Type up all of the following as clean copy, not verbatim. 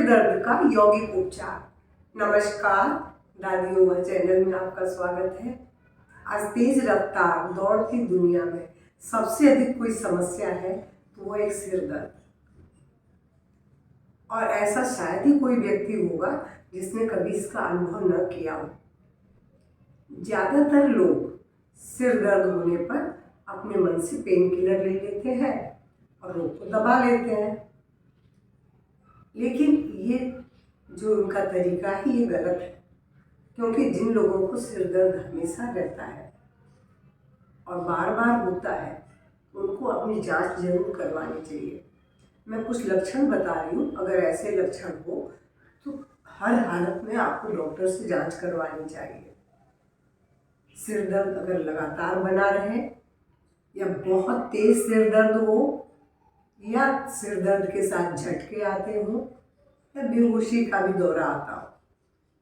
सिर दर्द का यौगिक उपचार। नमस्कार, दादी योगा चैनल में आपका स्वागत है। आज तेज रफ्तार दौड़ती दुनिया में सबसे अधिक कोई समस्या है तो वो एक सिर दर्द, और ऐसा शायद ही कोई व्यक्ति होगा जिसने कभी इसका अनुभव न किया हो। ज़्यादातर लोग सिर दर्द होने पर अपने मन से पेन किलर ले लेते हैं और रोग को दबा लेते हैं, लेकिन ये जो उनका तरीका है ये गलत है। क्योंकि जिन लोगों को सिर दर्द हमेशा रहता है और बार बार होता है उनको अपनी जांच जरूर करवानी चाहिए। मैं कुछ लक्षण बता रही हूँ, अगर ऐसे लक्षण हो तो हर हालत में आपको डॉक्टर से जांच करवानी चाहिए। सिर दर्द अगर लगातार बना रहे या बहुत तेज सिर दर्द हो या सिर दर्द के साथ झटके आते हो या बेहोशी का भी दौरा आता हो,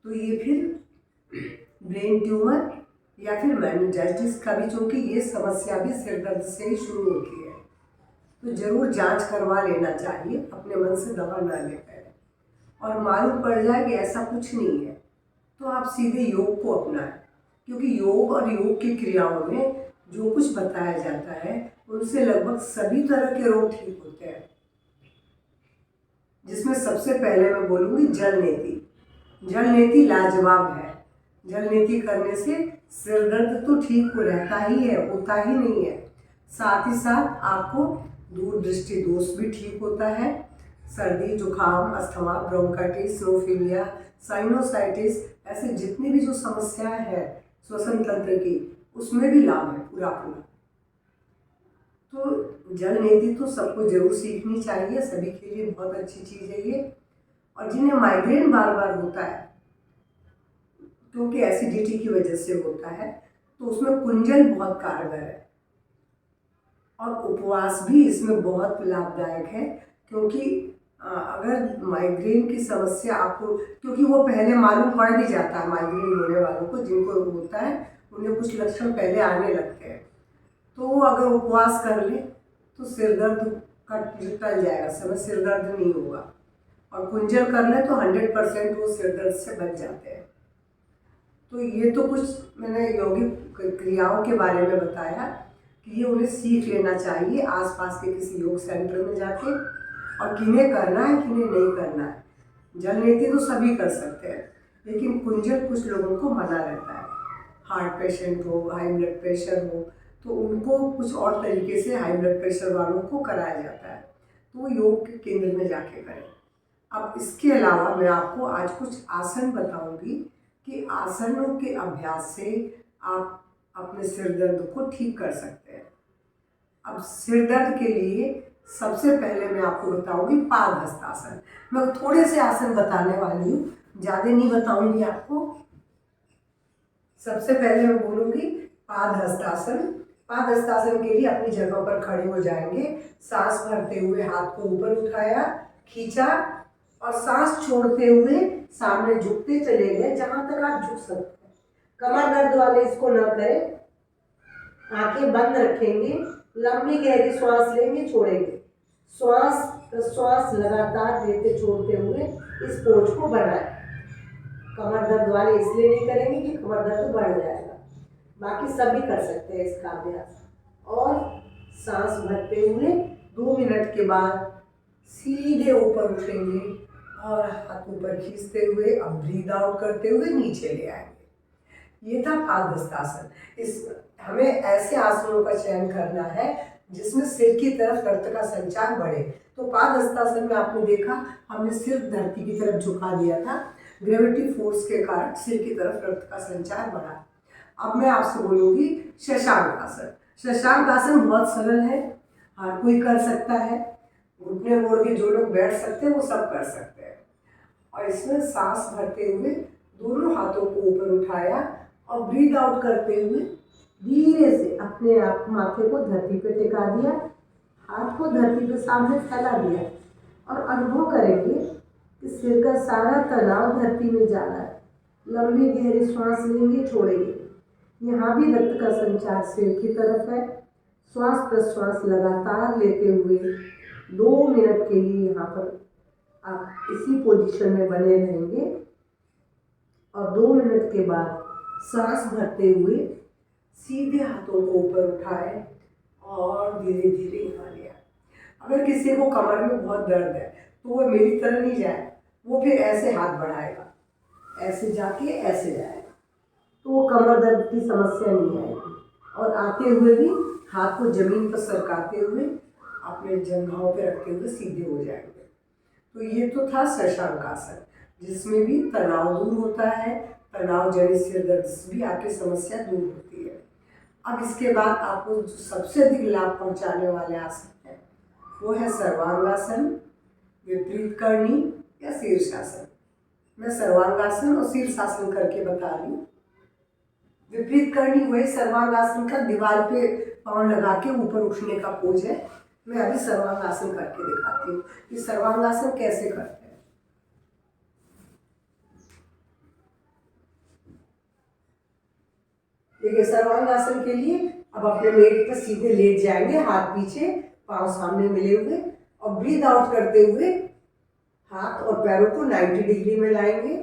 तो ये फिर ब्रेन ट्यूमर या फिर मेनिंजाइटिस का भी, चूँकि ये समस्या भी सिर दर्द से ही शुरू होती है, तो ज़रूर जांच करवा लेना चाहिए। अपने मन से दवा ना लेकर, और मालूम पड़ जाए कि ऐसा कुछ नहीं है तो आप सीधे योग को अपनाएं, क्योंकि योग और योग की क्रियाओं में जो कुछ बताया जाता है उनसे लगभग सभी तरह के रोग ठीक होते हैं। जिसमें सबसे पहले मैं बोलूँगी जल नीति। जल नीति लाजवाब है। जल नीति करने से सिर दर्द तो ठीक हो रहता ही है, होता ही नहीं है, साथ ही साथ आपको दूर दृष्टि दोष भी ठीक होता है। सर्दी, जुकाम, अस्थमा, ब्रोंकाइटिस, सिनोफिलिया, साइनोसाइटिस, ऐसे जितनी भी जो समस्याएं हैं श्वसन तंत्र की, उसमें भी लाभ है पूरा। तो जल नीति तो सबको जरूर सीखनी चाहिए, सभी के लिए बहुत अच्छी चीज़ है ये। और जिन्हें माइग्रेन बार बार होता है क्योंकि एसिडिटी की वजह से होता है, तो उसमें कुंजल बहुत कारगर है, और उपवास भी इसमें बहुत लाभदायक है। क्योंकि अगर माइग्रेन की समस्या आपको, क्योंकि वो पहले मालूम पड़ भी जाता है माइग्रेन होने वालों को, जिनको होता है उन्हें कुछ लक्षण पहले आने लगते हैं, तो वो अगर उपवास कर ले तो सिर दर्द का टल जाएगा, समय सिर दर्द नहीं होगा। और कुंजल कर ले तो 100% वो सिर दर्द से बच जाते हैं। तो ये तो कुछ मैंने यौगिक क्रियाओं के बारे में बताया कि ये उन्हें सीख लेना चाहिए आसपास के किसी योग सेंटर में जाके, और किन्हें करना है किन्हें नहीं करना है। जल नीति तो सभी कर सकते हैं, लेकिन कुंजल कुछ लोगों को मना रहता है। हार्ट पेशेंट हो, हाई ब्लड प्रेशर हो, तो उनको कुछ और तरीके से हाई ब्लड प्रेशर वालों को कराया जाता है, तो वो योग के केंद्र में जाके करें। अब इसके अलावा मैं आपको आज कुछ आसन बताऊंगी कि आसनों के अभ्यास से आप अपने सिर दर्द को ठीक कर सकते हैं। अब सिर दर्द के लिए सबसे पहले मैं आपको बताऊंगी पाद हस्तासन। मैं थोड़े से आसन बताने वाली हूँ, ज़्यादा नहीं बताऊंगी आपको। सबसे पहले मैं बोलूँगी पाद हस्तासन। पाद हस्तासन के लिए अपनी जगह पर खड़े हो जाएंगे। सांस भरते हुए हाथ को ऊपर उठाया, खींचा, और सांस छोड़ते हुए सामने झुकते चले गए जहाँ तक आप झुक सकते हैं। कमर दर्द वाले इसको न करें। आंखें बंद रखेंगे, लंबी गहरी श्वास लेंगे, छोड़ेंगे। श्वास प्रश्वास लगातार लेते छोड़ते हुए इस पोज को बनाएं। कमर दर्द वाले इसलिए नहीं करेंगे कि कमर दर्द बढ़ जाएगा, बाकी सभी कर सकते हैं इसका अभ्यास। और सांस भरते हुए 2 मिनट के बाद सीधे ऊपर उठेंगे और हाथ ऊपर खींचते हुए अब ब्रीद आउट करते हुए नीचे ले आएंगे। ये था पाद हस्तासन। इस हमें ऐसे आसनों का चयन करना है जिसमें सिर की तरफ रक्त का संचार बढ़े। तो पाद हस्तासन में आपने देखा हमने सिर धरती की तरफ झुका दिया था, ग्रेविटी फोर्स के कारण सिर की तरफ रक्त का संचार बढ़ा। अब मैं आपसे बोलूँगी शशांक आसन। शशांक आसन बहुत सरल है, हर कोई कर सकता है। घुटने मोड़ के जो लोग बैठ सकते हैं वो सब कर सकते हैं। और इसमें सांस भरते हुए दोनों हाथों को ऊपर उठाया और ब्रीद आउट करते हुए धीरे से अपने आप माथे को धरती पे टिका दिया, हाथ को धरती पे सामने फैला दिया, और अनुभव करेंगे कि सिर का सारा तनाव धरती में जा रहा है। लंबी गहरी श्वास लेंगे, छोड़ेंगे। यहाँ भी रक्त का संचार सिर की तरफ है। श्वास प्रश्वास लगातार लेते हुए 2 मिनट के लिए यहाँ पर आप इसी पोजीशन में बने रहेंगे और 2 मिनट के बाद सांस भरते हुए सीधे हाथों को ऊपर उठाए और धीरे धीरे यहाँ ले आए। अगर किसी को कमर में बहुत दर्द है तो वो मेरी तरह नहीं जाए, वो फिर ऐसे हाथ बढ़ाएगा, ऐसे जाके ऐसे जाएगा, तो वो कमर दर्द की समस्या नहीं आएगी। और आते हुए भी हाथ को जमीन पर सरकाते हुए अपने जंघाओं पे रखते हुए सीधे हो जाएंगे। तो ये तो था शशांक आसन, जिसमें भी तनाव दूर होता है, तनाव जनित सिर दर्द से भी आपकी समस्या दूर होती है। अब इसके बाद आपको जो सबसे अधिक लाभ पहुंचाने वाले आसन है वो है सर्वांगासन, विपरीत करणी या शीर्षासन। मैं सर्वांगासन और शीर्षासन करके बता रही हूँ। विपरीत करणी वही सर्वांगासन का दीवार पे पाँव लगा के ऊपर उठने का पोज है। मैं अभी सर्वांगासन करके दिखाती हूँ कि सर्वांगासन कैसे करते हैं। देखिए, सर्वांगासन के लिए अब अपने मेट पर सीधे लेट जाएंगे, हाथ पीछे, पाँव सामने मिले हुए, और ब्रीद आउट करते हुए हाथ और पैरों को 90 डिग्री में लाएंगे।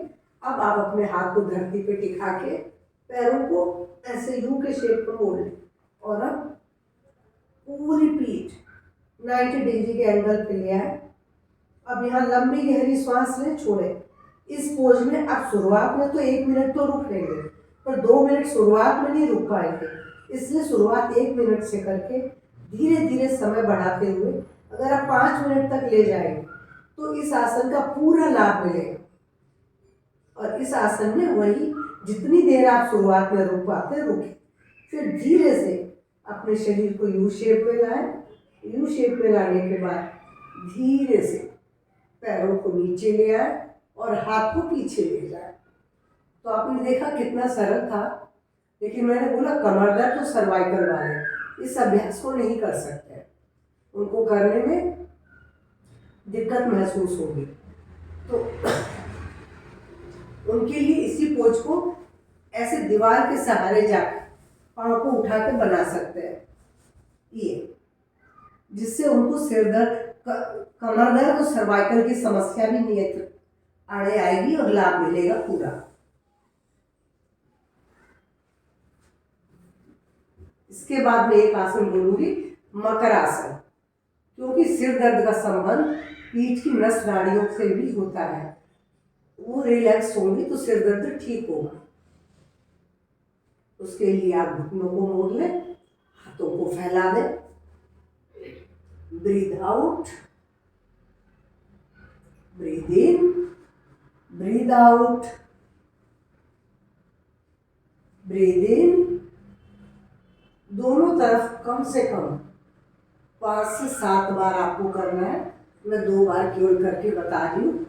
अब आप अपने हाथ को धरती पे टिका के पैरों को ऐसे यू के शेप में मोड़ लें और अब पूरी पीठ 90 डिग्री के एंगल पे ले आए। अब यहाँ लंबी गहरी सांस लें, छोड़ें। इस पोज में अब शुरुआत में तो 1 मिनट तो रुक लेंगे, पर 2 मिनट शुरुआत में नहीं रुक पाएंगे, इसलिए शुरुआत 1 मिनट से करके धीरे धीरे समय बढ़ाते हुए अगर आप 5 मिनट तक ले जाएंगे तो इस आसन का पूरा लाभ मिलेगा। और इस आसन में वही जितनी देर आप शुरुआत में रुक पाते रुके, फिर धीरे से अपने शरीर को यू शेप पे लाएं। यू शेप पे लाने के बाद धीरे से पैरों को नीचे ले आए और हाथ को पीछे ले जाए। तो आपने देखा कितना सरल था, लेकिन मैंने बोला कमर दर्द तो सर्वाइकल वाले इस अभ्यास को नहीं कर सकते, उनको करने में दिक्कत महसूस होगी, तो उनके लिए इसी पोज को ऐसे दीवार के सहारे जाकर पाँव को उठा के बना सकते हैं, ये जिससे उनको सिर दर्द, कमर दर्द और सर्वाइकल की समस्या भी नहीं आड़े आएगी और लाभ मिलेगा पूरा। इसके बाद में एक आसन बोलूंगी, मकर आसन, क्योंकि सिर दर्द का संबंध पीठ की नस नाड़ियों से भी होता है। वो रिलैक्स होंगी तो सिर दर्द ठीक होगा। उसके लिए आप घुटनों को मोड़ लें, हाथों को फैला दें, breathe out, breathe in, breathe out, breathe in. दोनों तरफ कम से कम 5 से 7 बार आपको करना है। मैं 2 बार केवल करके बता रही हूँ।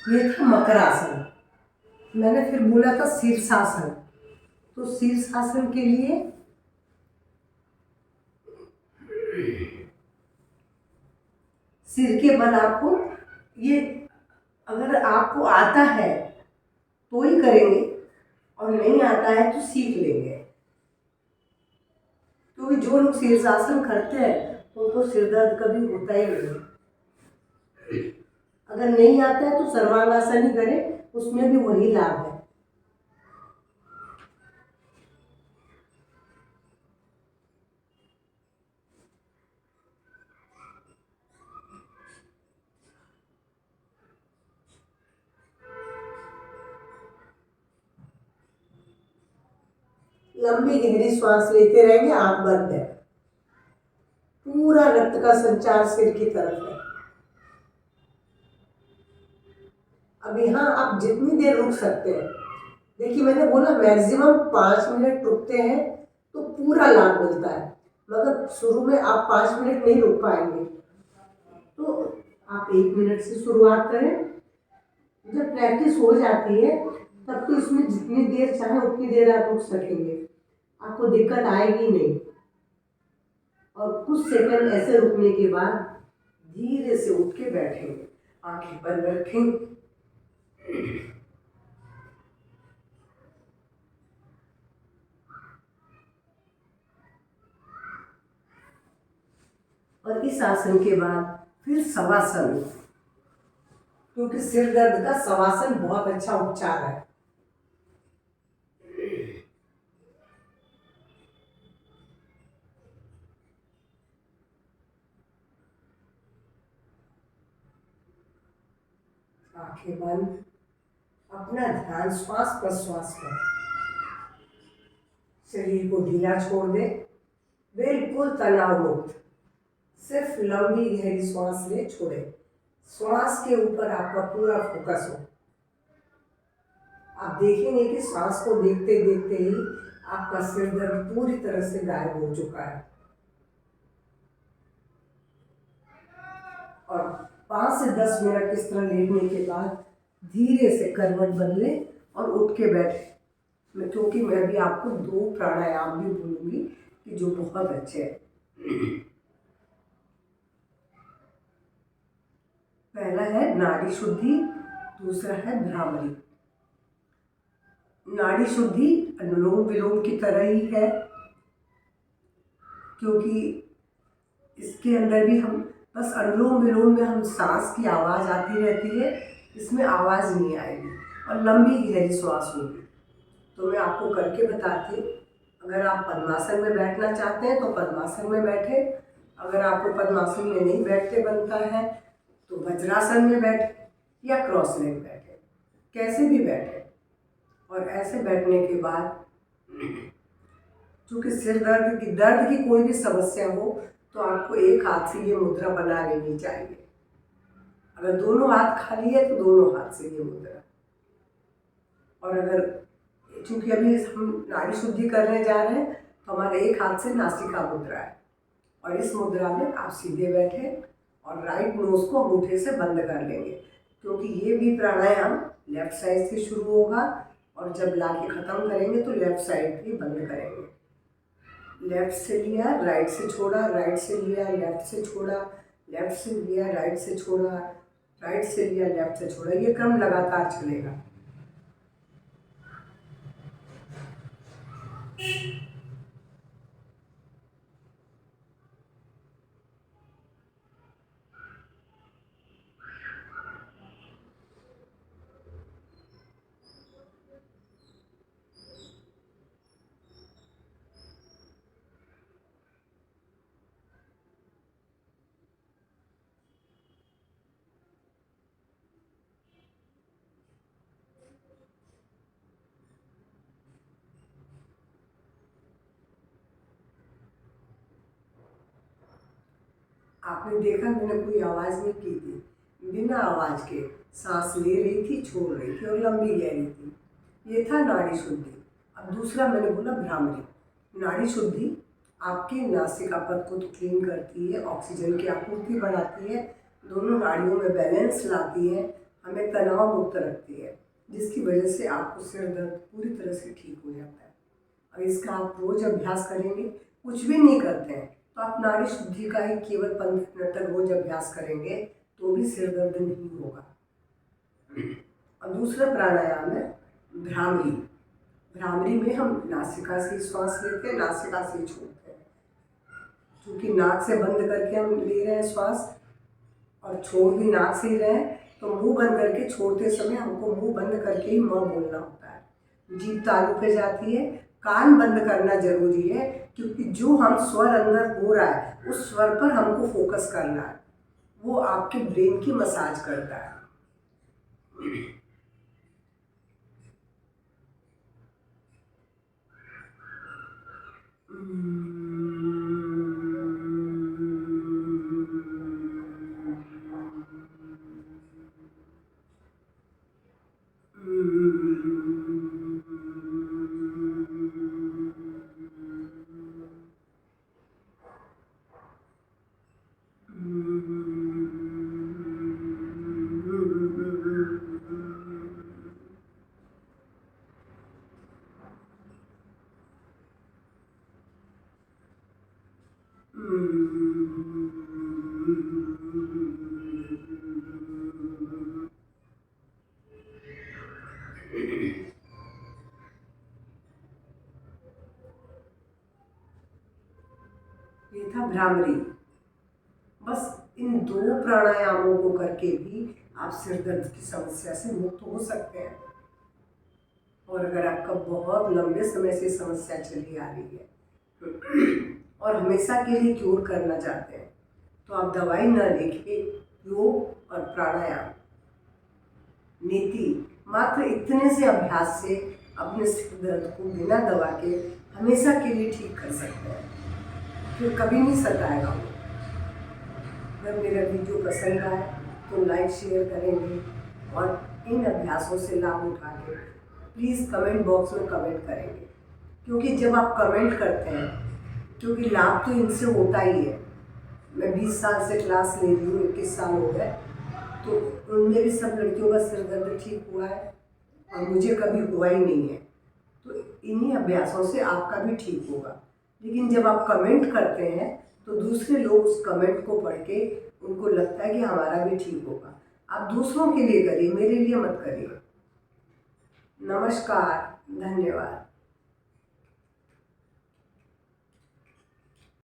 ये था मकर आसन। मैंने फिर बोला था शीर्षासन, तो शीर्षासन के लिए सिर के बल आपको, ये अगर आपको आता है तो ही करेंगे और नहीं आता है तो सीख लेंगे, क्योंकि जो लोग शीर्षासन करते हैं उनको सिर दर्द कभी होता ही नहीं। अगर नहीं आता है तो सर्वांगासन ही करें, उसमें भी वही लाभ है। लंबी गहरी श्वास लेते रहेंगे, आंख बंद है, पूरा रक्त का संचार सिर की तरफ है। अब यहाँ आप जितनी देर रुक सकते हैं, देखिए मैंने बोला मैक्सिमम 5 मिनट रुकते हैं तो पूरा लाभ मिलता है, मगर शुरू में आप 5 मिनट नहीं रुक पाएंगे तो आप 1 मिनट से शुरुआत करें। जब प्रैक्टिस हो जाती है तब तो इसमें जितनी देर चाहे उतनी देर आप रुक सकेंगे, आपको दिक्कत आएगी नहीं। और कुछ सेकंड ऐसे रुकने के बाद धीरे से उठ के बैठेंगे, आंखें बंद रखेंगे। और इस आसन के बाद फिर शवासन, क्योंकि सिर दर्द का शवासन बहुत अच्छा उपचार है। आंखें बंद, अपना ध्यान श्वास प्रश्वास पर। शरीर को ढीला छोड़ दे, बिल्कुल तनाव मुक्त। सिर्फ लंबी गहरी श्वास ले, छोड़े। श्वास के ऊपर आपका पूरा फोकस हो। आप देखेंगे कि श्वास को देखते देखते ही आपका सिर दर्द पूरी तरह से गायब हो चुका है। और 5 से 10 मिनट इस तरह लेटने के बाद धीरे से करवट बदले और उठ के बैठे। क्योंकि मैं भी आपको 2 प्राणायाम भी बोलूँगी कि जो बहुत अच्छे हैं। पहला है नाड़ी शुद्धि, दूसरा है भ्रामरी। नाड़ी शुद्धि अनुलोम विलोम की तरह ही है, क्योंकि इसके अंदर भी हम बस अनुलोम विलोम में हम सांस की आवाज़ आती रहती है, इसमें आवाज़ नहीं आएगी और लंबी गहरी श्वास होगी। तो मैं आपको करके बताती हूँ। अगर आप पद्मासन में बैठना चाहते हैं तो पद्मासन में बैठे। अगर आपको पद्मासन में नहीं बैठते बनता है तो वज्रासन में बैठे या क्रॉस लेग बैठे, कैसे भी बैठे। और ऐसे बैठने के बाद चूँकि सिर दर्द की कोई भी समस्या हो तो आपको एक हाथ से ये मुद्रा बना लेनी चाहिए। अगर दोनों हाथ खाली है तो दोनों हाथ से ये मुद्रा। और अगर चूँकि अभी हम नाड़ी शुद्धि करने जा रहे हैं तो हमारे एक हाथ से नासिका मुद्रा है। और इस मुद्रा में आप सीधे बैठे और राइट नोज को अंगूठे से बंद कर लेंगे, क्योंकि ये भी प्राणायाम लेफ्ट साइड से शुरू होगा और जब लाके ख़त्म करेंगे तो लेफ्ट साइड भी बंद करेंगे। लेफ्ट से लिया, राइट से छोड़ा, राइट से लिया, लेफ्ट से छोड़ा, लेफ्ट से लिया, राइट से छोड़ा, राइट से लिया, लेफ्ट से छोड़ा। ये क्रम लगातार चलेगा। आपने देखा मैंने कोई आवाज़ नहीं की थी, बिना आवाज़ के सांस ले रही थी, छोड़ रही थी और लंबी गहरी थी। ये था नाड़ी शुद्धि। अब दूसरा मैंने बोला भ्रामरी। नाड़ी शुद्धि आपके नासिका पथ को तो क्लीन करती है, ऑक्सीजन की आपूर्ति बढ़ाती है, दोनों नाड़ियों में बैलेंस लाती है, हमें तनाव मुक्त रखती है, जिसकी वजह से आपको सिर दर्द पूरी तरह से ठीक हो जाता है। और इसका आप रोज अभ्यास करेंगे, कुछ भी नहीं करते हैं तो आप नाड़ी शुद्धि का ही केवल 15 मिनट तक रोज अभ्यास करेंगे तो भी सिर दर्द नहीं होगा। और दूसरा प्राणायाम है भ्रामरी। भ्रामरी में हम नासिका से श्वास लेते हैं, नासिका से छोड़ते हैं। क्योंकि नाक से बंद करके हम ले रहे हैं श्वास और छोड़ भी नाक से ही रहे हैं, तो मुंह बंद करके छोड़ते समय हमको मुंह बंद करके ही म बोलना होता है। जीभ तालू पे जाती है, कान बंद करना जरूरी है, क्योंकि जो हम स्वर अंदर हो रहा है उस स्वर पर हमको फोकस करना है। वो आपके ब्रेन की मसाज करता है। ये था भ्रामरी। इन 2 प्राणायामों को करके भी आप सिर दर्द की समस्या से मुक्त हो सकते हैं। और अगर आपका बहुत लंबे समय से समस्या चली आ रही है और हमेशा के लिए क्योर करना चाहते हैं, तो आप दवाई न लेके योग और प्राणायाम नीति मात्र इतने से अभ्यास से अपने सिर दर्द को बिना दवा के हमेशा के लिए ठीक कर सकते हैं। फिर कभी नहीं सताएगा वो। अगर मेरा वीडियो पसंद आए तो लाइक शेयर करेंगे और इन अभ्यासों से लाभ उठा के प्लीज़ कमेंट बॉक्स में कमेंट करेंगे, क्योंकि जब आप कमेंट करते हैं, क्योंकि लाभ तो इनसे होता ही है। मैं 20 साल से क्लास ले रही हूँ, 21 साल हो गए, तो उनमें भी सब लड़कियों का सिर दर्द ठीक हुआ है और मुझे कभी हुआ ही नहीं है। तो इन्हीं अभ्यासों से आपका भी ठीक होगा। लेकिन जब आप कमेंट करते हैं तो दूसरे लोग उस कमेंट को पढ़ के उनको लगता है कि हमारा भी ठीक होगा। आप दूसरों के लिए करिए, मेरे लिए मत करिए। नमस्कार, धन्यवाद।